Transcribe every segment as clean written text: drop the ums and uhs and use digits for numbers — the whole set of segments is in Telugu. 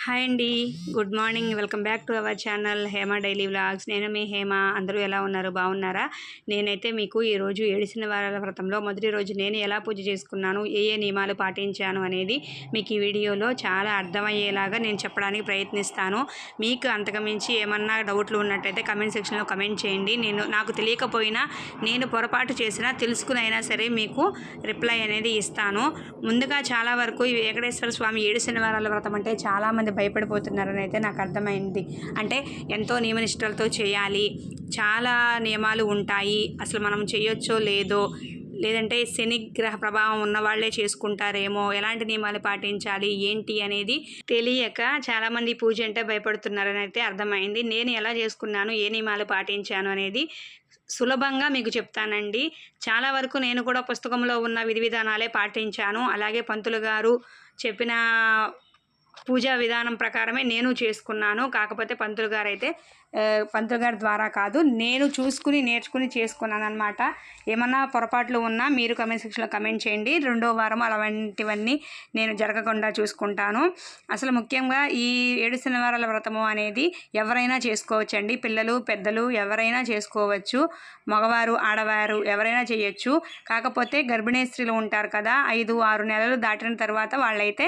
హాయ్ అండి. Good morning. Welcome back to our channel Hema daily vlogs. నేను మీ హేమ. అందరూ ఎలా ఉన్నారు? బాగున్నారా? నేనైతే మీకు ఈరోజు 7 శనివారాల వ్రతంలో మొదటి రోజు నేను ఎలా పూజ చేసుకున్నాను, ఏ నియమాలు పాటించాను అనేది మీకు ఈ వీడియోలో చాలా అర్థమయ్యేలాగా నేను చెప్పడానికి ప్రయత్నిస్తాను. మీకు అంతకుమించి ఏమన్నా డౌట్లు ఉన్నట్టయితే కమెంట్ సెక్షన్లో కమెంట్ చేయండి. నాకు తెలియకపోయినా, నేను పొరపాటు చేసినా తెలుసుకుని అయినా సరే మీకు రిప్లై అనేది ఇస్తాను. ముందుగా చాలా వరకు ఈ వెంకటేశ్వర స్వామి 7 శనివారాల వ్రతం అంటే చాలామంది భయపడిపోతున్నారని అయితే నాకు అర్థమైంది. అంటే ఎంతో నియమనిష్టలతో చేయాలి, చాలా నియమాలు ఉంటాయి, అసలు మనం చేయొచ్చో లేదో, లేదంటే శని గ్రహ ప్రభావం ఉన్న వాళ్ళే చేసుకుంటారేమో, ఎలాంటి నియమాలు పాటించాలి ఏంటి అనేది తెలియక చాలామంది పూజ అంటే భయపడుతున్నారని అయితే అర్థమైంది. నేను ఎలా చేసుకున్నాను, ఏ నియమాలు పాటించాను అనేది సులభంగా మీకు చెప్తానండి. చాలా వరకు నేను కూడా పుస్తకంలో ఉన్న విధి విధానాలే పాటించాను. అలాగే పంతులు గారు చెప్పిన పూజా విధానం ప్రకారమే నేను చేసుకున్నాను. కాకపోతే పంతులు గారి ద్వారా కాదు, నేను చూసుకుని నేర్చుకుని చేసుకున్నాను అనమాట. ఏమన్నా పొరపాట్లు ఉన్నా మీరు కమెంట్ సెక్షన్లో కమెంట్ చేయండి. రెండో వారం అలాంటివన్నీ నేను జరగకుండా చూసుకుంటాను. అసలు ముఖ్యంగా ఈ 7 శనివారాల వ్రతము అనేది ఎవరైనా చేసుకోవచ్చండి. పిల్లలు పెద్దలు ఎవరైనా చేసుకోవచ్చు. మగవారు ఆడవారు ఎవరైనా చేయొచ్చు. కాకపోతే గర్భిణీ స్త్రీలు ఉంటారు కదా, 5-6 నెలలు దాటిన తర్వాత వాళ్ళైతే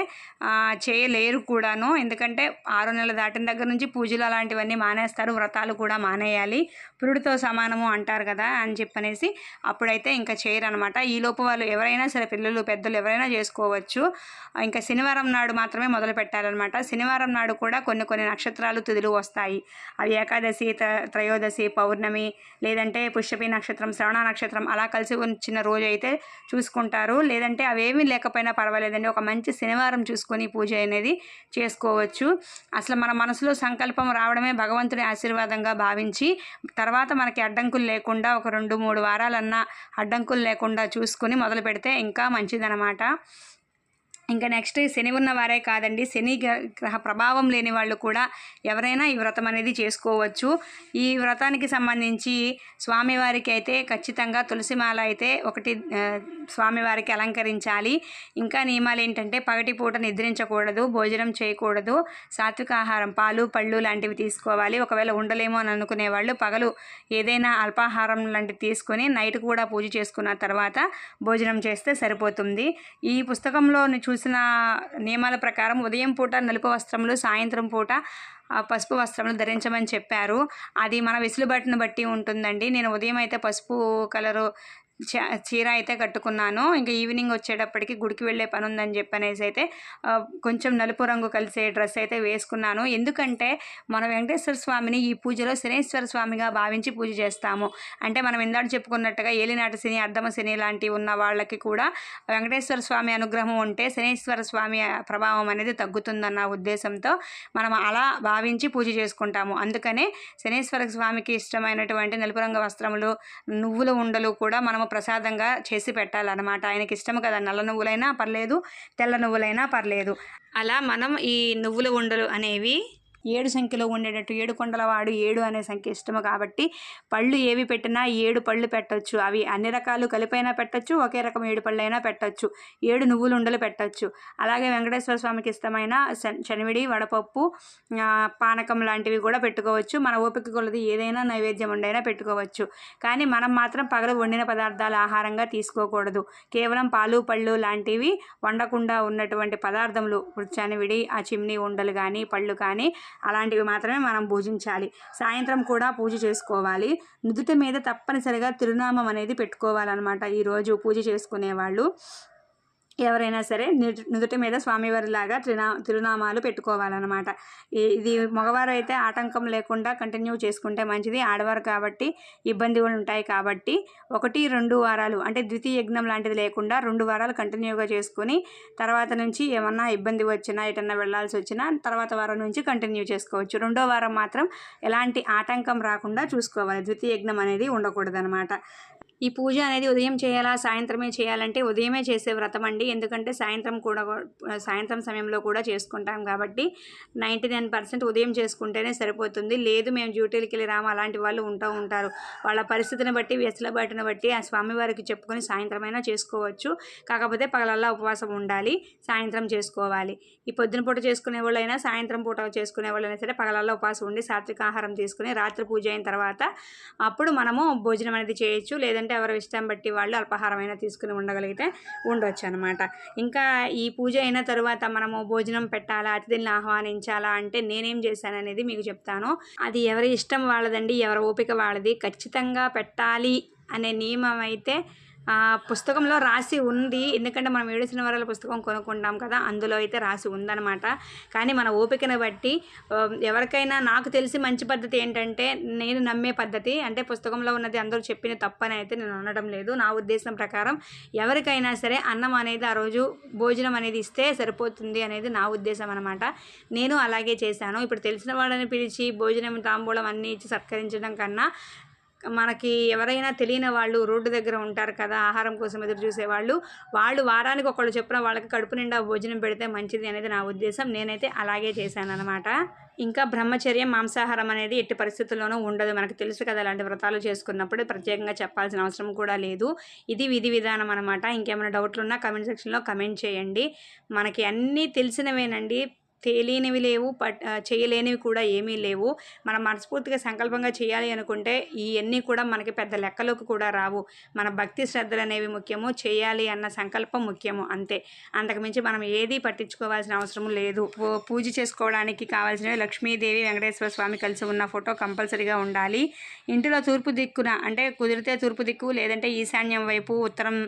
చేయలేరు కూడాను. ఎందుకంటే 6 నెలలు దాటిన దగ్గర నుంచి పూజలు అలాంటివన్నీ మానేస్తారు, వ్రతాలు కూడా మానేయాలి, పురుడితో సమానము అంటారు కదా అని చెప్పనేసి అప్పుడైతే ఇంకా చేయరు అనమాట. ఈలోపు వాళ్ళు ఎవరైనా సరే, పిల్లలు పెద్దలు ఎవరైనా చేసుకోవచ్చు. ఇంకా శనివారం నాడు మాత్రమే మొదలు పెట్టాలన్నమాట. శనివారం నాడు కూడా కొన్ని నక్షత్రాలు తిథులు వస్తాయి. అవి ఏకాదశి, త్రయోదశి, పౌర్ణమి, లేదంటే పుష్యమి నక్షత్రం, శ్రవణ నక్షత్రం అలా కలిసి వచ్చిన రోజు అయితే చూసుకుంటారు. లేదంటే అవేమీ లేకపోయినా పర్వాలేదండి, ఒక మంచి శనివారం చూసుకొని పూజ అనేది చేసుకోవచ్చు. అసలు మన మనసులో సంకల్పం రావడమే భగవంతుడి ఆశీర్వాదంగా భావించి, తర్వాత మనకి అడ్డంకులు లేకుండా ఒక 2-3 వారాలన్నా అడ్డంకులు లేకుండా చూసుకొని మొదలు పెడితే ఇంకా మంచిదన్నమాట. ఇంకా నెక్స్ట్ శని ఉన్న వారే కాదండి, శని గ్రహ ప్రభావం లేని వాళ్ళు కూడా ఎవరైనా ఈ వ్రతం అనేది చేసుకోవచ్చు. ఈ వ్రతానికి సంబంధించి స్వామివారికి అయితే ఖచ్చితంగా తులసిమాల అయితే ఒకటి స్వామివారికి అలంకరించాలి. ఇంకా నియమాలు ఏంటంటే పగటిపూట నిద్రించకూడదు, భోజనం చేయకూడదు, సాత్విక ఆహారం పాలు పళ్ళు లాంటివి తీసుకోవాలి. ఒకవేళ ఉండలేమో అని అనుకునే వాళ్ళు పగలు ఏదైనా అల్పాహారం లాంటివి తీసుకొని నైట్ కూడా పూజ చేసుకున్న తర్వాత భోజనం చేస్తే సరిపోతుంది. ఈ పుస్తకంలో చూసిన నియమాల ప్రకారం ఉదయం పూట నలుపు వస్త్రములు, సాయంత్రం పూట పసుపు వస్త్రములు ధరించమని చెప్పారు. అది మన వెసులుబాటును బట్టి ఉంటుందండి. నేను ఉదయం అయితే పసుపు కలరు చీర అయితే కట్టుకున్నాను. ఇంకా ఈవినింగ్ వచ్చేటప్పటికి గుడికి వెళ్ళే పని ఉందని చెప్పనేసి అయితే కొంచెం నలుపు రంగు కలిసే డ్రెస్ అయితే వేసుకున్నాను. ఎందుకంటే మన వెంకటేశ్వర స్వామిని ఈ పూజలో శనేశ్వర స్వామిగా భావించి పూజ చేస్తాము. అంటే మనం ఇందాక చెప్పుకున్నట్టుగా ఏలినాటి శని, అర్ధమ శని లాంటివి ఉన్న వాళ్ళకి కూడా వెంకటేశ్వర స్వామి అనుగ్రహం ఉంటే శనేశ్వర స్వామి ప్రభావం అనేది తగ్గుతుందన్న ఉద్దేశంతో మనం అలా భావించి పూజ చేసుకుంటాము. అందుకనే శనేశ్వర స్వామికి ఇష్టమైనటువంటి నలుపు రంగు వస్త్రములు, నువ్వుల ఉండలు కూడా మనము ప్రసాదంగా చేసి పెట్టాలన్నమాట. ఆయనకి ఇష్టము కదా, నల్ల నువ్వులైనా పర్లేదు, తెల్ల నువ్వులైనా పర్లేదు. అలా మనం ఈ నువ్వుల ఉండలు అనేవి 7 సంఖ్యలో ఉండేటట్టు, 7 కొండల వాడు 7 అనే సంఖ్య ఇష్టము కాబట్టి పళ్ళు ఏవి పెట్టినా 7 పళ్ళు పెట్టచ్చు. అవి అన్ని రకాలు కలిపైనా పెట్టచ్చు, ఒకే రకం 7 పళ్ళు అయినా పెట్టచ్చు, 7 నువ్వులు ఉండలు పెట్టచ్చు. అలాగే వెంకటేశ్వర స్వామికి ఇష్టమైన శనివిడి, వడపప్పు, పానకం లాంటివి కూడా పెట్టుకోవచ్చు. మన ఓపిక కొలది ఏదైనా నైవేద్యం ఉండైనా పెట్టుకోవచ్చు. కానీ మనం మాత్రం పగలు వండిన పదార్థాలు ఆహారంగా తీసుకోకూడదు. కేవలం పాలు పళ్ళు లాంటివి వండకుండా ఉన్నటువంటి పదార్థములు, శనివిడి, ఆ చిమ్ని ఉండలు కానీ పళ్ళు కానీ అలాంటివి మాత్రమే మనం పూజించాలి. సాయంత్రం కూడా పూజ చేసుకోవాలి. నుదుటి మీద తప్పనిసరిగా తిరునామం అనేది పెట్టుకోవాలన్నమాట. ఈరోజు పూజ చేసుకునేవాళ్ళు ఎవరైనా సరే నుదుటి మీద స్వామివారిలాగా తిరునామాలు పెట్టుకోవాలన్నమాట. ఇది మగవారు అయితే ఆటంకం లేకుండా కంటిన్యూ చేసుకుంటే మంచిది. ఆడవారు కాబట్టి ఇబ్బందులు ఉంటాయి కాబట్టి 1-2 వారాలు అంటే ద్వితీయ యజ్ఞం లాంటిది లేకుండా 2 వారాలు కంటిన్యూగా చేసుకొని తర్వాత నుంచి ఏమన్నా ఇబ్బంది వచ్చినా, ఎటన్నా వెళ్ళాల్సి వచ్చినా తర్వాత వారం నుంచి కంటిన్యూ చేసుకోవచ్చు. 2వ వారం మాత్రం ఎలాంటి ఆటంకం రాకుండా చూసుకోవాలి. ద్వితీయ యజ్ఞం అనేది ఉండకూడదనమాట. ఈ పూజ అనేది ఉదయం చేయాలా సాయంత్రమే చేయాలంటే ఉదయమే చేసే వ్రతం అండి. ఎందుకంటే సాయంత్రం సమయంలో కూడా చేసుకుంటాం కాబట్టి 99% ఉదయం చేసుకుంటేనే సరిపోతుంది. లేదు మేము డ్యూటీలకి వెళ్ళి రాము అలాంటి వాళ్ళు ఉంటారు. వాళ్ళ పరిస్థితిని బట్టి వెసులుబాటును బట్టి ఆ స్వామివారికి చెప్పుకొని సాయంత్రమైనా చేసుకోవచ్చు. కాకపోతే పగలల్లా ఉపవాసం ఉండాలి, సాయంత్రం చేసుకోవాలి. ఈ పొద్దున పూట చేసుకునే వాళ్ళైనా సాయంత్రం పూట చేసుకునే వాళ్ళైనా సరే పగలల్లా ఉపవాసం ఉండి సాత్విక ఆహారం తీసుకుని రాత్రి పూజ అయిన తర్వాత అప్పుడు మనము భోజనం అనేది చేయొచ్చు. లేదంటే ఎవరి ఇష్టం బట్టి వాళ్ళు అల్పాహారమైనా తీసుకుని ఉండగలిగితే ఉండొచ్చు అనమాట. ఇంకా ఈ పూజ అయిన తర్వాత మనము భోజనం పెట్టాలా, అతిథులను ఆహ్వానించాలా అంటే నేనేం చేశాననేది మీకు చెప్తాను. అది ఎవరి ఇష్టం వాళ్ళదండి, ఎవరి ఓపిక వాళ్ళది. ఖచ్చితంగా పెట్టాలి అనే నియమం అయితే పుస్తకంలో రాసి ఉంది. ఎందుకంటే మనం 7 శనివారాల పుస్తకం కొనుక్కుంటాం కదా, అందులో అయితే రాసి ఉందన్నమాట. కానీ మన ఓపికను బట్టి ఎవరికైనా నాకు తెలిసి మంచి పద్ధతి ఏంటంటే నేను నమ్మే పద్ధతి అంటే పుస్తకంలో ఉన్నది అందరూ చెప్పిన తప్పని అయితే నేను అనడం లేదు. నా ఉద్దేశం ప్రకారం ఎవరికైనా సరే అన్నం అనేది ఆ రోజు భోజనం అనేది ఇస్తే సరిపోతుంది అనేది నా ఉద్దేశం అనమాట. నేను అలాగే చేశాను. ఇప్పుడు తెలిసిన వాళ్ళని పిలిచి భోజనం తాంబూలం అన్నీ ఇచ్చి సత్కరించడం కన్నా మనకి ఎవరైనా తెలియని వాళ్ళు రోడ్డు దగ్గర ఉంటారు కదా, ఆహారం కోసం ఎదురు చూసేవాళ్ళు, వాళ్ళు వారానికి ఒకళ్ళు చెప్పిన వాళ్ళకి కడుపు నిండా భోజనం పెడితే మంచిది అనేది నా ఉద్దేశం. నేనైతే అలాగే చేశాను అనమాట. ఇంకా బ్రహ్మచర్యం, మాంసాహారం అనేది ఎట్టి పరిస్థితుల్లోనూ ఉండదు. మనకు తెలుసు కదా, అలాంటి వ్రతాలు చేసుకున్నప్పుడు ప్రత్యేకంగా చెప్పాల్సిన అవసరం కూడా లేదు. ఇది విధి విధానం అనమాట. ఇంకేమైనా డౌట్లు ఉన్నా కమెంట్ సెక్షన్లో కమెంట్ చేయండి. మనకి అన్నీ తెలిసినవేనండి, తెలియనివి లేవు, చేయలేనివి కూడా ఏమీ లేవు. మనం మనస్ఫూర్తిగా సంకల్పంగా చేయాలి అనుకుంటే ఇవన్నీ కూడా మనకి పెద్ద లెక్కలోకి కూడా రావు. మన భక్తి శ్రద్ధలు అనేవి ముఖ్యము, చేయాలి అన్న సంకల్పం ముఖ్యము, అంతే. అంతకుమించి మనం ఏది పట్టించుకోవాల్సిన అవసరం లేదు. పూజ చేసుకోవడానికి కావాల్సినవి లక్ష్మీదేవి, వెంకటేశ్వర స్వామి కలిసి ఉన్న ఫోటో కంపల్సరీగా ఉండాలి. ఇంటిలో తూర్పు దిక్కున అంటే కుదిరితే తూర్పు దిక్కు, లేదంటే ఈశాన్యం వైపు, ఉత్తరం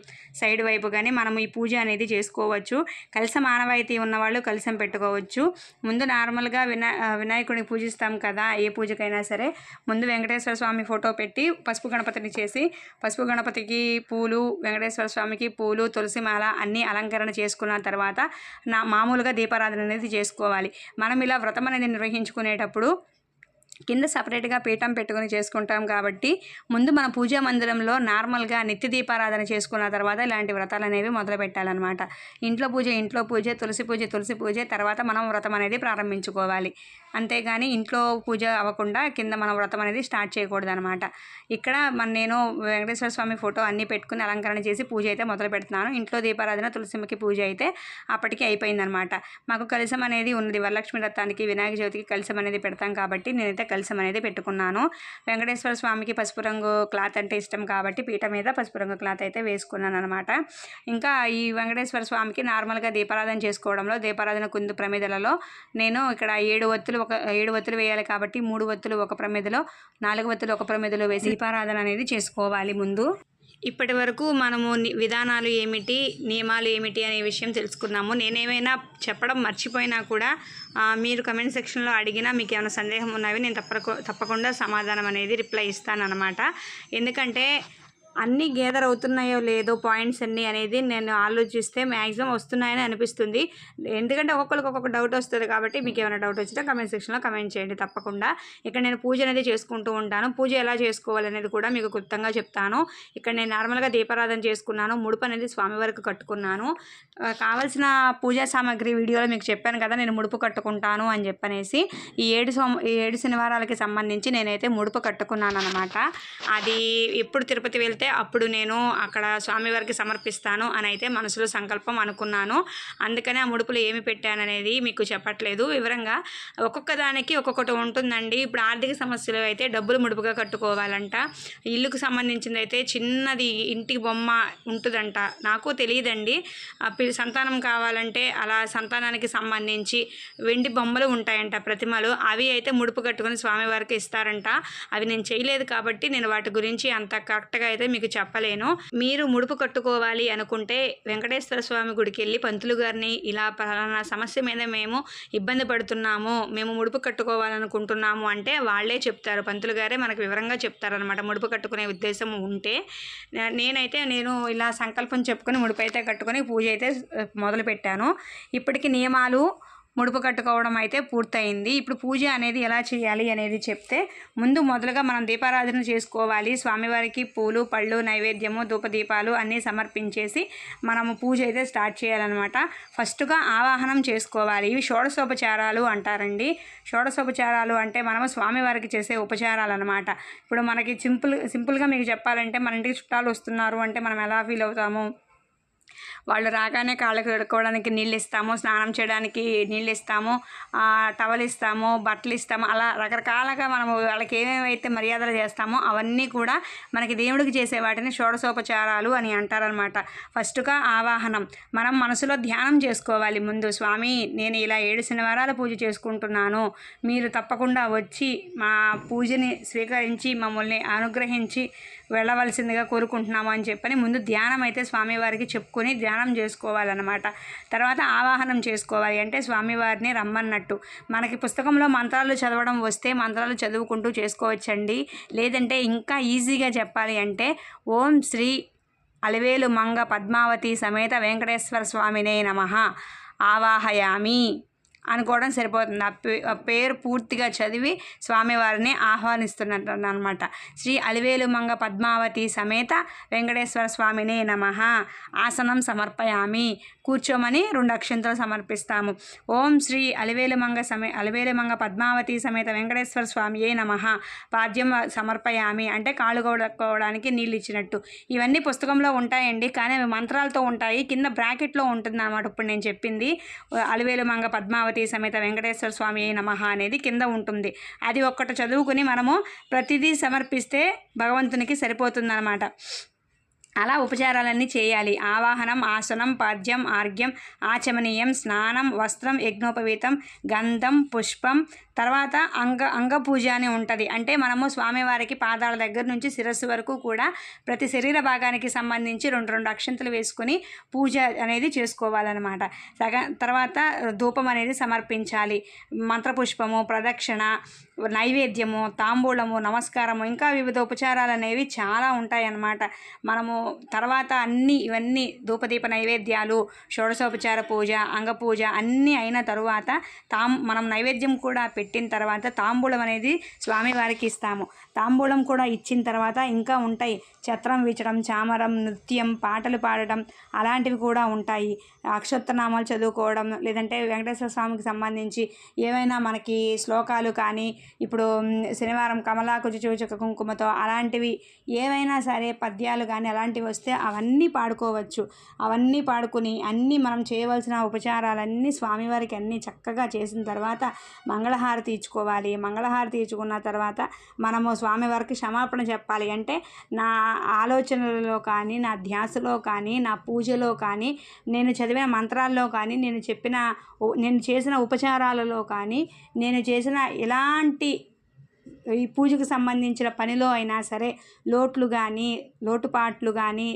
సైడ్ వైపు కానీ మనం ఈ పూజ అనేది చేసుకోవచ్చు. కలశం ఆనవాయితీ ఉన్నవాళ్ళు కలశం పెట్టుకోవచ్చు. ముందు నార్మల్గా వినాయకుడిని పూజిస్తాం కదా, ఏ పూజకైనా సరే ముందు వెంకటేశ్వర స్వామి ఫోటో పెట్టి పసుపు గణపతిని చేసి పసుపు గణపతికి పూలు, వెంకటేశ్వర స్వామికి పూలు, తులసిమాల అన్నీ అలంకరణ చేసుకున్న తర్వాత మామూలుగా దీపారాధన అనేది చేసుకోవాలి. మనం ఇలా వ్రతం అనేది నిర్వహించుకునేటప్పుడు కింద సపరేట్గా పీఠం పెట్టుకుని చేసుకుంటాం కాబట్టి ముందు మన పూజా మందిరంలో నార్మల్గా నిత్య దీపారాధన చేసుకున్న తర్వాత ఇలాంటి వ్రతాలు అనేవి మొదలు పెట్టాలన్నమాట. ఇంట్లో పూజ, తులసి పూజ తర్వాత మనం వ్రతం అనేది ప్రారంభించుకోవాలి. అంతేగాని ఇంట్లో పూజ అవ్వకుండా కింద మనం వ్రతం అనేది స్టార్ట్ చేయకూడదు అనమాట. ఇక్కడ నేను వెంకటేశ్వర స్వామి ఫోటో అన్నీ పెట్టుకుని అలంకరణ చేసి పూజ అయితే మొదలు పెడుతున్నాను. ఇంట్లో దీపారాధన, తులసిమ్మకి పూజ అయితే అప్పటికి అయిపోయిందనమాట. మాకు కలశం అనేది ఉన్నది. వరలక్ష్మి వ్రతానికి, వినాయక చవితికి కలశం అనేది పెడతాం కాబట్టి నేనైతే కలశం అనేది పెట్టుకున్నాను. వెంకటేశ్వర స్వామికి పసుపు రంగు క్లాత్ అంటే ఇష్టం కాబట్టి పీట మీద పసుపు రంగు క్లాత్ అయితే వేసుకున్నాను అనమాట. ఇంకా ఈ వెంకటేశ్వర స్వామికి నార్మల్గా దీపారాధన చేసుకోవడంలో దీపారాధన కుందు ప్రమిదలలో నేను ఇక్కడ 7 ఒత్తులు వేయాలి కాబట్టి 3 ఒత్తులు ఒక ప్రమిదలో, 4 ఒత్తులు ఒక ప్రమిదలో వేసి దీపారాధన అనేది చేసుకోవాలి ముందు. ఇప్పటి వరకు మనము విధానాలు ఏమిటి, నియమాలు ఏమిటి అనే విషయం తెలుసుకున్నాము. నేనేమైనా చెప్పడం మర్చిపోయినా కూడా మీరు కమెంట్ సెక్షన్లో అడిగినా మీకు ఏమైనా సందేహం ఉన్నవి నేను తప్పకుండా సమాధానం అనేది రిప్లై ఇస్తాను అనమాట. ఎందుకంటే అన్నీ గ్యాదర్ అవుతున్నాయో లేదో పాయింట్స్ అన్నీ అనేది నేను ఆలోచిస్తే మ్యాక్సిమం వస్తున్నాయని అనిపిస్తుంది. ఎందుకంటే ఒక్కొక్కరికి ఒక్కొక్క డౌట్ వస్తుంది కాబట్టి మీకు ఏమైనా డౌట్ వచ్చినా కమెంట్ సెక్షన్లో కమెంట్ చేయండి తప్పకుండా. ఇక్కడ నేను పూజ అనేది చేసుకుంటూ ఉంటాను. పూజ ఎలా చేసుకోవాలనేది కూడా మీకు క్లుప్తంగా చెప్తాను. ఇక్కడ నేను నార్మల్గా దీపారాధన చేసుకున్నాను, ముడుపు అనేది స్వామివారికి కట్టుకున్నాను. కావాల్సిన పూజా సామాగ్రి వీడియోలో మీకు చెప్పాను కదా నేను ముడుపు కట్టుకుంటాను అని చెప్పనేసి. ఈ 7 శనివారాలకి సంబంధించి నేనైతే ముడుపు కట్టుకున్నాను అనమాట. అది ఎప్పుడు తిరుపతి వెళ్తే అప్పుడు నేను అక్కడ స్వామివారికి సమర్పిస్తాను అని అయితే మనసులో సంకల్పం అనుకున్నాను. అందుకనే ఆ ముడుపులు ఏమి పెట్టాననేది మీకు చెప్పట్లేదు వివరంగా. ఒక్కొక్క దానికి ఒక్కొక్కటి ఉంటుందండి. ఇప్పుడు ఆర్థిక సమస్యలు అయితే డబ్బులు ముడుపుగా కట్టుకోవాలంట. ఇల్లుకు సంబంధించింది అయితే చిన్నది ఇంటి బొమ్మ ఉంటుందంట, నాకు తెలియదండి. సంతానం కావాలంటే అలా సంతానానికి సంబంధించి వెండి బొమ్మలు ఉంటాయంట, ప్రతిమలు. అవి అయితే ముడుపు కట్టుకుని స్వామివారికి ఇస్తారంట. అవి నేను చేయలేదు కాబట్టి నేను వాటి గురించి అంత కరెక్ట్గా అయితే మీకు చెప్పలేను. మీరు ముడుపు కట్టుకోవాలి అనుకుంటే వెంకటేశ్వర స్వామి గుడికి వెళ్ళి పంతులు గారిని ఇలా పలానా సమస్య మీద మేము ఇబ్బంది పడుతున్నాము, మేము ముడుపు కట్టుకోవాలనుకుంటున్నాము అంటే వాళ్ళే చెప్తారు. పంతులు గారే మనకు వివరంగా చెప్తారనమాట ముడుపు కట్టుకునే ఉద్దేశం ఉంటే. నేను ఇలా సంకల్పం చెప్పుకొని ముడుపు అయితే కట్టుకొని పూజ అయితే మొదలుపెట్టాను. ఇప్పటికి నియమాలు ముడుపు కట్టుకోవడం అయితే పూర్తయింది. ఇప్పుడు పూజ అనేది ఎలా చేయాలి అనేది చెప్తే, మొదలుగా మనం దీపారాధన చేసుకోవాలి. స్వామివారికి పూలు, పళ్ళు, నైవేద్యము, ధూపదీపాలు అన్నీ సమర్పించేసి మనము పూజ అయితే స్టార్ట్ చేయాలన్నమాట. ఫస్ట్గా ఆవాహనం చేసుకోవాలి. ఇవి షోడశోపచారాలు అంటారండి. షోడశోపచారాలు అంటే మనము స్వామివారికి చేసే ఉపచారాలు అనమాట. ఇప్పుడు మనకి సింపుల్గా మీకు చెప్పాలంటే, మన ఇంటికి చుట్టాలు వస్తున్నారు అంటే మనం ఎలా ఫీల్ అవుతాము? వాళ్ళు రాగానే కాళ్ళకు కడుక్కోవడానికి నీళ్ళు ఇస్తాము, స్నానం చేయడానికి నీళ్ళు ఇస్తాము, టవల్ ఇస్తాము, బట్టలు ఇస్తాము, అలా రకరకాలుగా మనము వాళ్ళకి ఏమేమైతే మర్యాదలు చేస్తామో అవన్నీ కూడా మనకి దేవుడికి చేసే వాటిని షోడశోపచారాలు అని అంటారనమాట. ఫస్ట్గా ఆవాహనం. మనం మనసులో ధ్యానం చేసుకోవాలి. ముందు స్వామి, నేను ఇలా 7 శనివారాల పూజ చేసుకుంటున్నాను, మీరు తప్పకుండా వచ్చి మా పూజని స్వీకరించి మమ్మల్ని అనుగ్రహించి వెళ్ళవలసిందిగా కోరుకుంటున్నాము అని చెప్పని ముందు ధ్యానం అయితే స్వామివారికి చెప్పుకొని ధ్యానం చేసుకోవాలన్నమాట. తర్వాత ఆవాహనం చేసుకోవాలి. అంటే స్వామివారిని రమ్మన్నట్టు. మనకి పుస్తకంలో మంత్రాలు చదవడం వస్తే మంత్రాలు చదువుకుంటూ చేసుకోవచ్చండి. లేదంటే ఇంకా ఈజీగా చెప్పాలి అంటే, ఓం శ్రీ అలివేలు మంగ పద్మావతి సమేత వెంకటేశ్వర స్వామినే నమః ఆవాహయామి అనుకోవడం సరిపోతుంది. ఆ పేరు పూర్తిగా చదివి స్వామివారిని ఆహ్వానిస్తున్నట్టు అనమాట. శ్రీ అలివేలు మంగ పద్మావతి సమేత వెంకటేశ్వర స్వామినే నమః ఆసనం సమర్పయామి. కూర్చోమని 2 అక్షంతలు సమర్పిస్తాము. ఓం శ్రీ అలివేలు మంగ పద్మావతి సమేత వెంకటేశ్వర స్వామియే నమః పాద్యం సమర్పయామి అంటే కాళ్ళు కడుక్కోవడానికి నీళ్ళు ఇచ్చినట్టు. ఇవన్నీ పుస్తకంలో ఉంటాయండి, కానీ అవి మంత్రాలతో ఉంటాయి. కింద బ్రాకెట్లో ఉంటుంది అన్నమాట. ఇప్పుడు నేను చెప్పింది అలివేలు మంగ పద్మావతి సమేత వెంకటేశ్వర స్వామి నమః అనేది కింద ఉంటుంది. అది ఒక్కటి చదువుకుని మనము ప్రతిదీ సమర్పిస్తే భగవంతునికి సరిపోతుందన్నమాట. అలా ఉపచారాలన్నీ చేయాలి. ఆవాహనం, ఆసనం, పాద్యం, ఆర్ఘ్యం, ఆచమనీయం, స్నానం, వస్త్రం, యజ్ఞోపవీతం, గంధం, పుష్పం, తర్వాత అంగ పూజ అని ఉంటుంది. అంటే మనము స్వామివారికి పాదాల దగ్గర నుంచి శిరస్సు వరకు కూడా ప్రతి శరీర భాగానికి సంబంధించి 2 అక్షంతలు వేసుకొని పూజ అనేది చేసుకోవాలన్నమాట. తర్వాత ధూపం అనేది సమర్పించాలి. మంత్రపుష్పము, ప్రదక్షిణ, నైవేద్యము, తాంబూలము, నమస్కారము, ఇంకా వివిధ ఉపచారాలు అనేవి చాలా ఉంటాయి అన్నమాట. మనము తర్వాత ఇవన్నీ ధూపదీప నైవేద్యాలు, షోడశోపచార పూజ, అంగపూజ అన్నీ అయిన తరువాత మనం నైవేద్యం కూడా పెట్టిన తర్వాత తాంబూలం అనేది స్వామివారికి ఇస్తాము. తాంబూలం కూడా ఇచ్చిన తర్వాత ఇంకా ఉంటాయి. ఛత్రం వీచడం, చామరం, నృత్యం, పాటలు పాడడం అలాంటివి కూడా ఉంటాయి. అక్షోత్తరనామాలు చదువుకోవడం, లేదంటే వెంకటేశ్వర స్వామికి సంబంధించి ఏవైనా మనకి శ్లోకాలు కానీ, ఇప్పుడు శనివారం కమలాకుజ చూచక కుంకుమతో అలాంటివి ఏవైనా సరే పద్యాలు కానీ అలాంటివి వస్తే అవన్నీ పాడుకోవచ్చు. అవన్నీ పాడుకుని అన్నీ మనం చేయవలసిన ఉపచారాలన్నీ స్వామివారికి అన్నీ చక్కగా చేసిన తర్వాత మంగళహారతి ఇచ్చుకోవాలి. మంగళహారతి ఇచ్చుకున్న తర్వాత మనము స్వామివారికి క్షమాపణ చెప్పాలి. అంటే నా ఆలోచనలలో కానీ, నా ధ్యాసలో కానీ, నా పూజలో కానీ, నేను చదివిన మంత్రాల్లో కానీ, నేను చేసిన ఉపచారాలలో కానీ, నేను చేసిన ఎలాంటి ఈ పూజకు సంబంధించిన పనిలో అయినా సరే లోటుపాట్లు కానీ,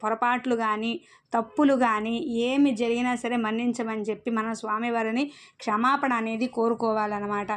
పొరపాట్లు కానీ, తప్పులు కానీ ఏమి జరిగినా సరే మన్నించమని చెప్పి మనం స్వామివారిని క్షమాపణ అనేది కోరుకోవాలన్నమాట.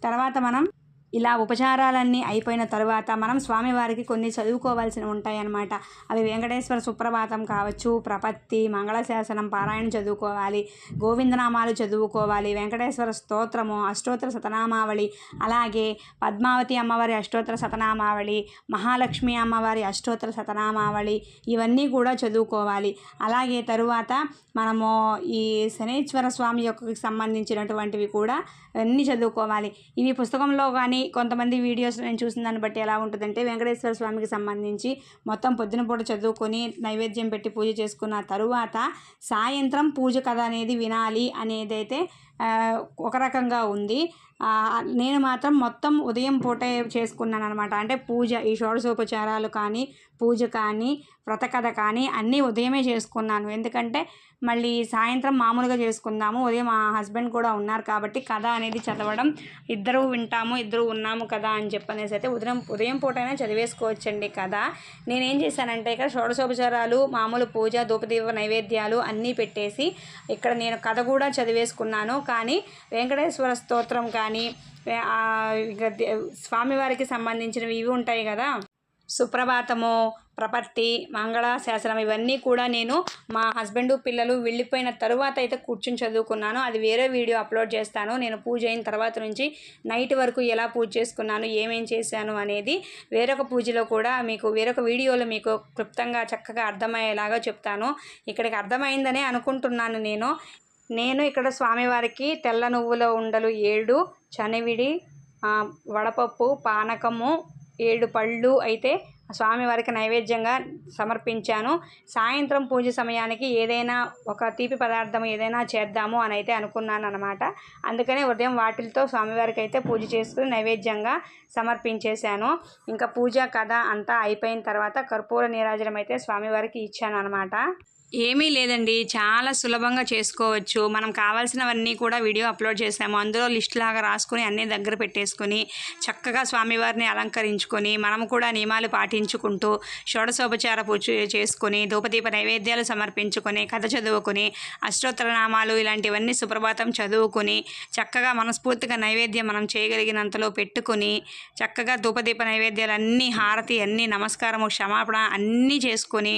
తర్వాత మనం ఇలా ఉపచారాలన్నీ అయిపోయిన తరువాత మనం స్వామివారికి కొన్ని చదువుకోవాల్సినవి ఉంటాయన్నమాట. అవి వెంకటేశ్వర సుప్రభాతం కావచ్చు, ప్రపత్తి, మంగళశాసనం పారాయణ చదువుకోవాలి, గోవిందనామాలు చదువుకోవాలి, వెంకటేశ్వర స్తోత్రము, అష్టోత్తర శతనామావళి, అలాగే పద్మావతి అమ్మవారి అష్టోత్తర శతనామావళి, మహాలక్ష్మి అమ్మవారి అష్టోత్తర శతనామావళి ఇవన్నీ కూడా చదువుకోవాలి. అలాగే తరువాత మనము ఈ శనీశ్వర స్వామి యొక్క సంబంధించినటువంటివి కూడా అన్నీ చదువుకోవాలి. ఇవి పుస్తకంలో కానీ కొంతమంది వీడియోస్ నేను చూసిన దాన్ని బట్టి ఎలా ఉంటుందంటే, వెంకటేశ్వర స్వామికి సంబంధించి మొత్తం పొద్దున పూట చదువుకొని నైవేద్యం పెట్టి పూజ చేసుకున్న తరువాత సాయంత్రం పూజ కథ అనేది వినాలి అనేదైతే ఒక రకంగా ఉంది. నేను మాత్రం మొత్తం ఉదయం పూటే చేసుకున్నాను అనమాట. అంటే పూజ, ఈ షోడశోపచారాలు కానీ, పూజ కానీ, వ్రతకథ కానీ అన్నీ ఉదయమే చేసుకున్నాను. ఎందుకంటే మళ్ళీ సాయంత్రం మామూలుగా చేసుకుందాము, ఉదయం మా హస్బెండ్ కూడా ఉన్నారు కాబట్టి కథ అనేది చదవడం, ఇద్దరు వింటాము, ఇద్దరు ఉన్నాము కదా అని చెప్పనేసి అయితే ఉదయం పూటైనా చదివేసుకోవచ్చండి కథ. నేనేం చేశానంటే ఇక్కడ షోడశోపచారాలు, మామూలు పూజ, ధూపదీప నైవేద్యాలు అన్నీ పెట్టేసి ఇక్కడ నేను కథ కూడా చదివేసుకున్నాను. కానీ వెంకటేశ్వర స్తోత్రం కానీ, స్వామివారికి సంబంధించినవి ఇవి ఉంటాయి కదా, సుప్రభాతము, ప్రపత్తి, మంగళాశాసనం ఇవన్నీ కూడా నేను మా హస్బెండ్ పిల్లలు వెళ్ళిపోయిన తరువాత అయితే కూర్చుని చదువుకున్నాను. అది వేరే వీడియో అప్లోడ్ చేస్తాను. నేను పూజ అయిన తర్వాత నుంచి నైట్ వరకు ఎలా పూజ చేసుకున్నాను, ఏమేం చేశాను అనేది వేరొక పూజలో కూడా మీకు వేరొక వీడియోలో మీకు క్లుప్తంగా చక్కగా అర్థమయ్యేలాగా చెప్తాను. ఇక్కడికి అర్థమైందనే అనుకుంటున్నాను నేను ఇక్కడ స్వామివారికి తెల్ల నువ్వుల ఉండలు 7, చనివిడి, వడపప్పు, పానకము, 7 పళ్ళు అయితే స్వామివారికి నైవేద్యంగా సమర్పించాను. సాయంత్రం పూజ సమయానికి ఏదైనా ఒక తీపి పదార్థం ఏదైనా చేద్దాము అని అయితే అనుకున్నాను అనమాట. అందుకనే ఉదయం వాటిలతో స్వామివారికి అయితే పూజ చేసుకుని నైవేద్యంగా సమర్పించేశాను. ఇంకా పూజ కథ అంతా అయిపోయిన తర్వాత కర్పూర నీరాజనం అయితే స్వామివారికి ఇచ్చాను అనమాట. ఏమీ లేదండి, చాలా సులభంగా చేసుకోవచ్చు. మనం కావాల్సినవన్నీ కూడా వీడియో అప్లోడ్ చేసాము. అందులో లిస్ట్ లాగా రాసుకొని అన్నీ దగ్గర పెట్టేసుకొని చక్కగా స్వామివారిని అలంకరించుకొని మనము కూడా నియమాలు పాటించుకుంటూ షోడశోపచార పూజ చేసుకొని ధూపదీప నైవేద్యాలు సమర్పించుకొని కథ చదువుకొని అష్టోత్తర నామాలు ఇలాంటివన్నీ సుప్రభాతం చదువుకొని చక్కగా మనస్ఫూర్తిగా నైవేద్యం మనం చేయగలిగినంతలో పెట్టుకొని చక్కగా ధూపదీప నైవేద్యాలు అన్నీ హారతి అన్నీ నమస్కారము క్షమాపణ అన్నీ చేసుకొని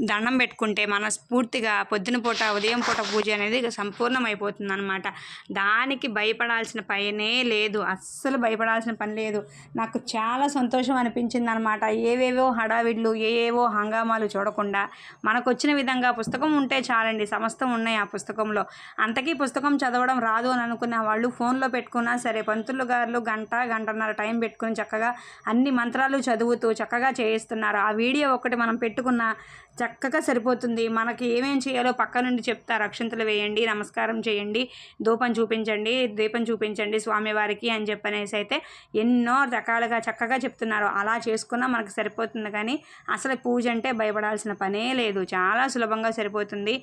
దండం పెట్టుకుంటే మనస్ఫూర్తిగా పొద్దున పూట ఉదయం పూట పూజ అనేది సంపూర్ణమైపోతుంది అనమాట. దానికి భయపడాల్సిన పనే లేదు, అస్సలు భయపడాల్సిన పని లేదు. నాకు చాలా సంతోషం అనిపించింది అనమాట. ఏవేవో హడావిడ్లు ఏవో హంగామాలు చూడకుండా మనకు వచ్చిన విధంగా పుస్తకం ఉంటే చాలండి, సమస్తం ఉన్నాయి ఆ పుస్తకంలో. అంతకీ పుస్తకం చదవడం రాదు అని అనుకున్న వాళ్ళు ఫోన్లో పెట్టుకున్నా సరే పంతులు గారు గంటన్నర టైం పెట్టుకుని చక్కగా అన్ని మంత్రాలు చదువుతూ చక్కగా చేయిస్తున్నారు. ఆ వీడియో ఒకటి మనం పెట్టుకున్న చక్కగా సరిపోతుంది. మనకి ఏమేం చేయాలో పక్క నుండి చెప్తారు. అక్షంతలు వేయండి, నమస్కారం చేయండి, దీపం చూపించండి స్వామివారికి అని చెప్పనేసి అయితే ఎన్నో రకాలుగా చక్కగా చెప్తున్నారు. అలా చేసుకున్నా మనకు సరిపోతుంది. కానీ అసలు పూజ అంటే భయపడాల్సిన పనే లేదు, చాలా సులభంగా సరిపోతుంది.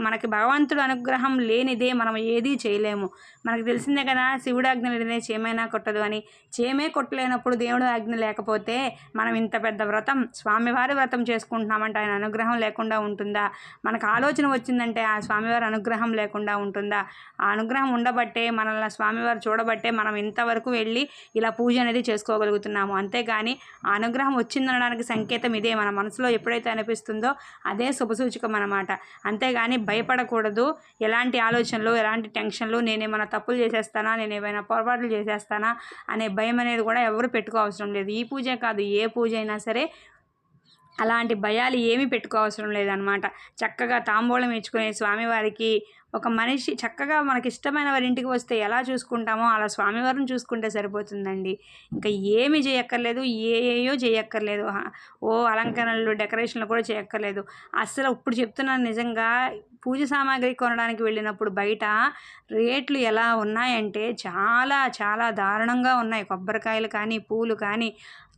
మనకి భగవంతుడు అనుగ్రహం లేనిదే మనం ఏదీ చేయలేము. మనకు తెలిసిందే కదా, శివుడు ఆజ్ఞ లేనిదే చేమైనా కొట్టదు అని. చేమే కొట్టలేనప్పుడు దేవుడు ఆజ్ఞ లేకపోతే మనం ఇంత పెద్ద వ్రతం స్వామివారి వ్రతం చేసుకుంటున్నామంటే ఆయన అనుగ్రహం లేకుండా ఉంటుందా? మనకు ఆలోచన వచ్చిందంటే ఆ స్వామివారి అనుగ్రహం లేకుండా ఉంటుందా? ఆ అనుగ్రహం ఉండబట్టే మనల్ని స్వామివారు చూడబట్టే మనం ఇంతవరకు వెళ్ళి ఇలా పూజ అనేది చేసుకోగలుగుతున్నాము. అంతేగాని ఆ అనుగ్రహం వచ్చిందనడానికి సంకేతం ఇదే. మన మనసులో ఎప్పుడైతే అనిపిస్తుందో అదే శుభసూచకం అన్నమాట. అంతేగాని భయపడకూడదు. ఎలాంటి ఆలోచనలు ఎలాంటి టెన్షన్లు నేనేమైనా తప్పులు చేసేస్తానా, నేను ఏమైనా పొరపాట్లు చేసేస్తానా అనే భయం అనేది కూడా ఎవరు పెట్టుకోవసరం లేదు. ఈ పూజే కాదు, ఏ పూజ అయినా సరే అలాంటి భయాలు ఏమీ పెట్టుకోవసరం లేదనమాట. చక్కగా తాంబూలం ఇచ్చుకునే స్వామివారికి ఒక మనిషి చక్కగా మనకి ఇష్టమైన వారి ఇంటికి వస్తే ఎలా చూసుకుంటామో అలా స్వామివారిని చూసుకుంటే సరిపోతుందండి. ఇంకా ఏమీ చేయక్కర్లేదు, ఏయో చేయక్కర్లేదు. అలంకరణలు డెకరేషన్లు కూడా చేయక్కర్లేదు. అస్సలు ఇప్పుడు చెప్తున్నాను, నిజంగా పూజ సామాగ్రి కొనడానికి వెళ్ళినప్పుడు బయట రేట్లు ఎలా ఉన్నాయంటే చాలా చాలా దారుణంగా ఉన్నాయి. కొబ్బరికాయలు కానీ పూలు కానీ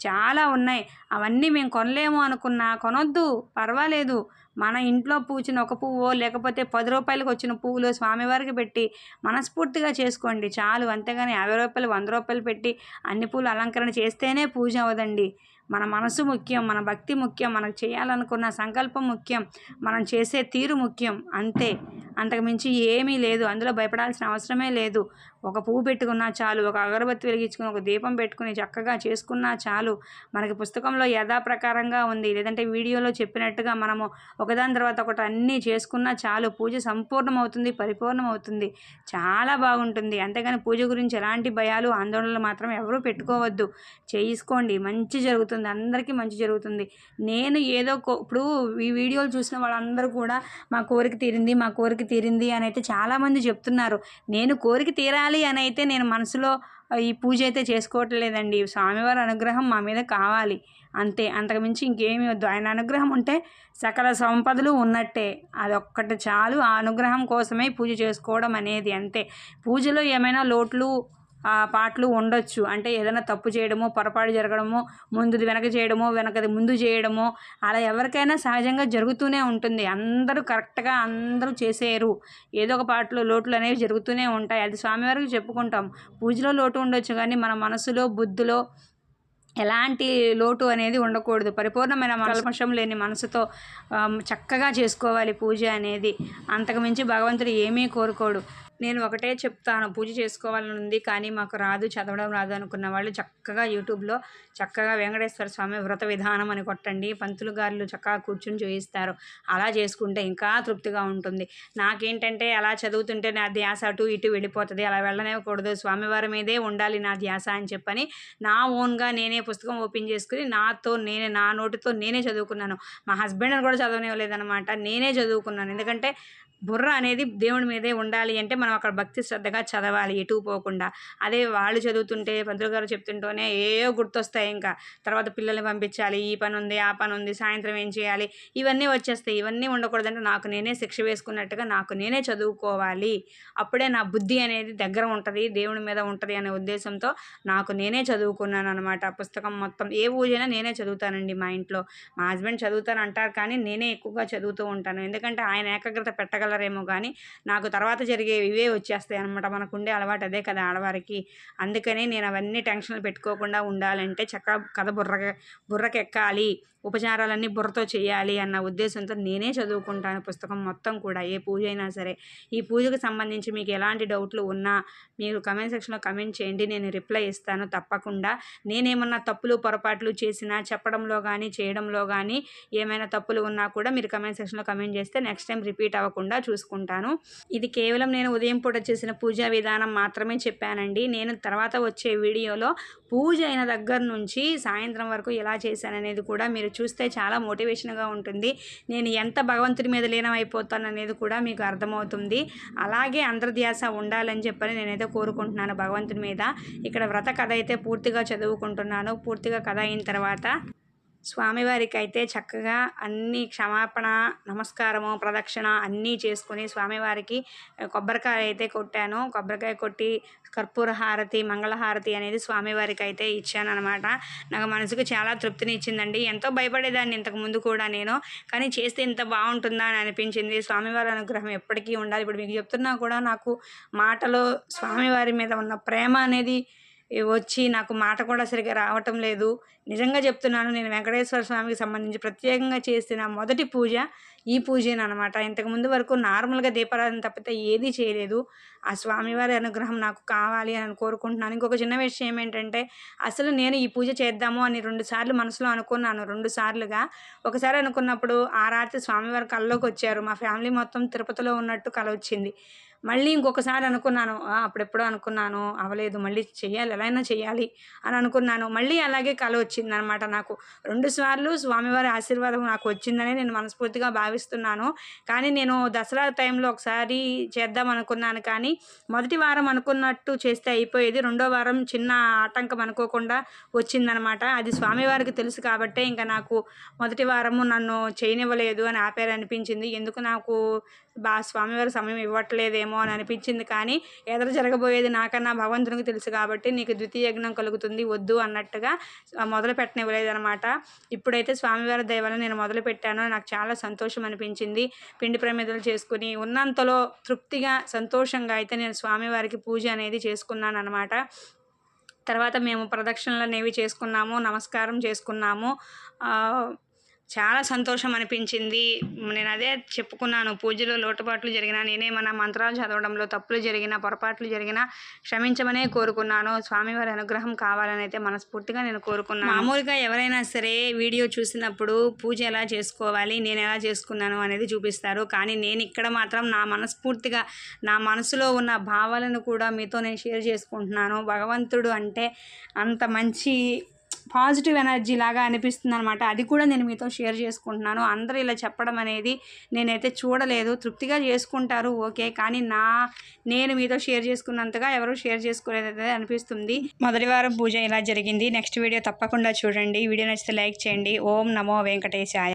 చాలా ఉన్నాయి. అవన్నీ మేము కొనలేము అనుకున్నా కొనొద్దు, పర్వాలేదు. మన ఇంట్లో పూచిన ఒక పువ్వో లేకపోతే 10 రూపాయలకు వచ్చిన పువ్వులు స్వామివారికి పెట్టి మనస్ఫూర్తిగా చేసుకోండి చాలు. అంతేగాని 50 రూపాయలు 100 రూపాయలు పెట్టి అన్ని పూలు అలంకరణ చేస్తేనే పూజ అవ్వదండి. మన మనసు ముఖ్యం, మన భక్తి ముఖ్యం, మనకు చేయాలనుకున్న సంకల్పం ముఖ్యం, మనం చేసే తీరు ముఖ్యం, అంతే. అంతకుమించి ఏమీ లేదు. అందులో భయపడాల్సిన అవసరమే లేదు. ఒక పువ్వు పెట్టుకున్నా చాలు, ఒక అగరబత్తి వెలిగించుకుని ఒక దీపం పెట్టుకుని చక్కగా చేసుకున్నా చాలు. మనకి పుస్తకంలో యథాప్రకారంగా ఉంది, లేదంటే వీడియోలో చెప్పినట్టుగా మనము ఒకదాని తర్వాత ఒకటి అన్నీ చేసుకున్నా చాలు. పూజ సంపూర్ణమవుతుంది, పరిపూర్ణమవుతుంది, చాలా బాగుంటుంది. అంతేగాని పూజ గురించి ఎలాంటి భయాలు ఆందోళనలు మాత్రం ఎవరూ పెట్టుకోవద్దు. చేసుకోండి, మంచి జరుగుతుంది, అందరికీ మంచి జరుగుతుంది. నేను ఏదో ఇప్పుడు ఈ వీడియోలు చూసిన వాళ్ళందరూ కూడా మా కోరిక తీరింది అని అయితే చాలామంది చెప్తున్నారు. నేను కోరిక తీరాలి అని అయితే నేను మనసులో ఈ పూజ అయితే చేసుకోవట్లేదండి. స్వామివారి అనుగ్రహం మా మీద కావాలి అంతే, అంతకుమించి ఇంకేమీ వద్దు. ఆయన అనుగ్రహం ఉంటే సకల సంపదలు ఉన్నట్టే, అదొక్కటి చాలు. ఆ అనుగ్రహం కోసమే పూజ చేసుకోవడం అనేది, అంతే. పూజలో ఏమైనా లోట్లు పాటలు ఉండొచ్చు, అంటే ఏదైనా తప్పు చేయడమో పొరపాటు జరగడమో ముందుది వెనక చేయడమో వెనకది ముందు చేయడమో అలా ఎవరికైనా సహజంగా జరుగుతూనే ఉంటుంది. అందరూ కరెక్ట్గా అందరూ చేసేయరు, ఏదో ఒక పాటలు లోట్లు అనేవి జరుగుతూనే ఉంటాయి. అది స్వామివారికి చెప్పుకుంటాం. పూజలో లోటు ఉండొచ్చు కానీ మన మనసులో బుద్ధిలో ఎలాంటి లోటు అనేది ఉండకూడదు. పరిపూర్ణమైన కల్మషం లేని మనసుతో చక్కగా చేసుకోవాలి పూజ అనేది. అంతకుమించి భగవంతుడు ఏమీ కోరుకోడు. నేను ఒకటే చెప్తాను, పూజ చేసుకోవాలని ఉంది కానీ మాకు రాదు, చదవడం రాదు అనుకున్న వాళ్ళు చక్కగా యూట్యూబ్లో చక్కగా వెంకటేశ్వర స్వామి వ్రత విధానం అని కొట్టండి. పంతులు గారులు చక్కగా కూర్చుని చూయిస్తారు. అలా చేసుకుంటే ఇంకా తృప్తిగా ఉంటుంది. నాకేంటంటే అలా చదువుతుంటే నా ధ్యాస అటు ఇటు వెళ్ళిపోతుంది. అలా వెళ్ళనివ్వకూడదు, స్వామివారి మీదే ఉండాలి నా ధ్యాస అని చెప్పని నా ఓన్గా నేనే పుస్తకం ఓపెన్ చేసుకుని నా నోటితో నేనే చదువుకున్నాను. మా హస్బెండ్ని కూడా చదవనివ్వలేదనమాట. నేనే చదువుకున్నాను. ఎందుకంటే బుర్ర అనేది దేవుడి మీదే ఉండాలి అంటే మనం అక్కడ భక్తి శ్రద్ధగా చదవాలి, ఎటు పోకుండా. అదే వాళ్ళు చదువుతుంటే పంతులు గారు చెప్తుంటేనే ఏవో గుర్తొస్తాయి. ఇంకా తర్వాత పిల్లల్ని పంపించాలి, ఈ పని ఉంది, ఆ పని ఉంది, సాయంత్రం ఏం చేయాలి, ఇవన్నీ వచ్చేస్తాయి. ఇవన్నీ ఉండకూడదంటే నాకు నేనే శిక్ష వేసుకున్నట్టుగా నాకు నేనే చదువుకోవాలి. అప్పుడే నా బుద్ధి అనేది దగ్గర ఉంటుంది, దేవుడి మీద ఉంటుంది అనే ఉద్దేశంతో నాకు నేనే చదువుకున్నాను అనమాట. పుస్తకం మొత్తం ఏ పూజైనా నేనే చదువుతానండి. మా ఇంట్లో మా హస్బెండ్ చదువుతాను అంటారు కానీ నేనే ఎక్కువగా చదువుతూ ఉంటాను. ఎందుకంటే ఆయన ఏకాగ్రత పెట్టగలరేమో కానీ నాకు తర్వాత జరిగేవి ఇవే వచ్చేస్తాయి అనమాట. మనకుండే అలవాటు అదే కదా ఆడవారికి. అందుకని నేను అవన్నీ టెన్షన్లు పెట్టుకోకుండా ఉండాలంటే చక్కగా కథ బుర్రకెక్కాలి, ఉపచారాలన్నీ బుర్రతో చేయాలి అన్న ఉద్దేశంతో నేనే చదువుకుంటాను పుస్తకం మొత్తం కూడా, ఏ పూజ అయినా సరే. ఈ పూజకు సంబంధించి మీకు ఎలాంటి డౌట్లు ఉన్నా మీరు కమెంట్ సెక్షన్లో కమెంట్ చేయండి, నేను రిప్లై ఇస్తాను తప్పకుండా. నేనేమన్నా తప్పులు పొరపాట్లు చేసినా చెప్పడంలో కానీ చేయడంలో కానీ ఏమైనా తప్పులు ఉన్నా కూడా మీరు కమెంట్ సెక్షన్లో కమెంట్ చేస్తే నెక్స్ట్ టైం రిపీట్ అవ్వకుండా చూసుకుంటాను. ఇది కేవలం నేను ఉదయం పూట చేసిన పూజా విధానం మాత్రమే చెప్పానండి. నేను తర్వాత వచ్చే వీడియోలో పూజ అయిన దగ్గర నుంచి సాయంత్రం వరకు ఎలా చేశాననేది కూడా మీరు చూస్తే చాలా మోటివేషన్గా ఉంటుంది. నేను ఎంత భగవంతుడి మీద లీనమైపోతాను అనేది కూడా మీకు అర్థమవుతుంది. అలాగే అందరి ధ్యాస ఉండాలని చెప్పని నేనైతే కోరుకుంటున్నాను భగవంతుడి మీద. ఇక్కడ వ్రత కథ అయితే పూర్తిగా చదువుకుంటున్నాను. పూర్తిగా కథ అయిన తర్వాత స్వామివారికి అయితే చక్కగా అన్ని క్షమాపణ, నమస్కారము, ప్రదక్షిణ అన్నీ చేసుకొని స్వామివారికి కొబ్బరికాయ అయితే కొట్టాను. కొబ్బరికాయ కొట్టి కర్పూర హారతి, మంగళహారతి అనేది స్వామివారికి అయితే ఇచ్చానమాట. నాకు మనసుకు చాలా తృప్తిని ఇచ్చిందండి. ఎంతో భయపడేదాన్ని ఇంతకుముందు కూడా నేను, కానీ చేస్తే ఇంత బాగుంటుందా అని అనిపించింది. స్వామివారి అనుగ్రహం ఎప్పటికీ ఉండాలి. ఇప్పుడు మీకు చెప్తున్నా కూడా నాకు మాటలో స్వామివారి మీద ఉన్న ప్రేమ అనేది వచ్చి నాకు మాట కూడా సరిగ్గా రావటం లేదు. నిజంగా చెప్తున్నాను, నేను వెంకటేశ్వర స్వామికి సంబంధించి ప్రత్యేకంగా చేసిన మొదటి పూజ ఈ పూజేనమాట. ఇంతకుముందు వరకు నార్మల్గా దీపారాధన తప్పితే ఏదీ చేయలేదు. ఆ స్వామివారి అనుగ్రహం నాకు కావాలి అని కోరుకుంటున్నాను. ఇంకొక చిన్న విషయం ఏంటంటే, అసలు నేను ఈ పూజ చేద్దాము అని 2 సార్లు మనసులో అనుకున్నాను. 2 సార్లుగా. ఒకసారి అనుకున్నప్పుడు ఆ రాత్రి స్వామివారి కల్లోకి వచ్చారు. మా ఫ్యామిలీ మొత్తం తిరుపతిలో ఉన్నట్టు కల వచ్చింది. మళ్ళీ ఇంకొకసారి అనుకున్నాను, అప్పుడెప్పుడో అనుకున్నాను, అవ్వలేదు, మళ్ళీ చెయ్యాలి, ఎలా అయినా చెయ్యాలి అని అనుకున్నాను. మళ్ళీ అలాగే కల వచ్చిందనమాట నాకు. 2 సార్లు స్వామివారి ఆశీర్వాదం నాకు వచ్చిందని నేను మనస్ఫూర్తిగా భావిస్తున్నాను. కానీ నేను దసరా టైంలో ఒకసారి చేద్దాం అనుకున్నాను, కానీ మొదటి వారం అనుకున్నట్టు చేస్తే అయిపోయేది. రెండో వారం చిన్న ఆటంకం అనుకోకుండా వచ్చిందనమాట. అది స్వామివారికి తెలుసు కాబట్టే ఇంకా నాకు మొదటి వారము నన్ను చేయనివ్వలేదు అని ఆపారనిపించింది. ఎందుకు నాకు స్వామివారి సమయం ఇవ్వట్లేదేమో అని అనిపించింది. కానీ ఎదురు జరగబోయేది నాకన్నా భగవంతునికి తెలుసు కాబట్టి నీకు ద్వితీయ యజ్ఞం కలుగుతుంది వద్దు అన్నట్టుగా మొదలు పెట్టనివ్వలేదనమాట. ఇప్పుడైతే స్వామివారి దయ వల్ల నేను మొదలు పెట్టాను. నాకు చాలా సంతోషం అనిపించింది. పిండి ప్రమిదలు చేసుకుని ఉన్నంతలో తృప్తిగా సంతోషంగా అయితే నేను స్వామివారికి పూజ అనేది చేసుకున్నాను అనమాట. తర్వాత మేము ప్రదక్షిణలు అనేవి చేసుకున్నాము, నమస్కారం చేసుకున్నాము. చాలా సంతోషం అనిపించింది. నేను అదే చెప్పుకున్నాను, పూజలో లోటుపాట్లు జరిగినా, నేనేమన్నా మంత్రాలు చదవడంలో తప్పులు జరిగినా, పొరపాట్లు జరిగినా క్షమించమనే కోరుకున్నాను. స్వామివారి అనుగ్రహం కావాలని అయితే మనస్ఫూర్తిగా నేను కోరుకున్నాను. మామూలుగా ఎవరైనా సరే వీడియో చూసినప్పుడు పూజ ఎలా చేసుకోవాలి, నేను ఎలా చేసుకున్నాను అనేది చూపిస్తారు. కానీ నేను ఇక్కడ మాత్రం నా మనసులో ఉన్న భావాలను కూడా మీతో నేను షేర్ చేసుకుంటున్నాను. భగవంతుడు అంటే అంత మంచి పాజిటివ్ ఎనర్జీ లాగా అనిపిస్తుంది అనమాట. అది కూడా నేను మీతో షేర్ చేసుకుంటున్నాను. అందరూ ఇలా చెప్పడం అనేది నేనైతే చూడలేదు. తృప్తిగా చేసుకుంటారు ఓకే, కానీ నేను మీతో షేర్ చేసుకున్నంతగా ఎవరు షేర్ చేసుకోలేదైతే అనిపిస్తుంది. మొదటి వారం పూజ ఇలా జరిగింది. నెక్స్ట్ వీడియో తప్పకుండా చూడండి. వీడియో నచ్చితే లైక్ చేయండి. ఓం నమో వెంకటేశాయ.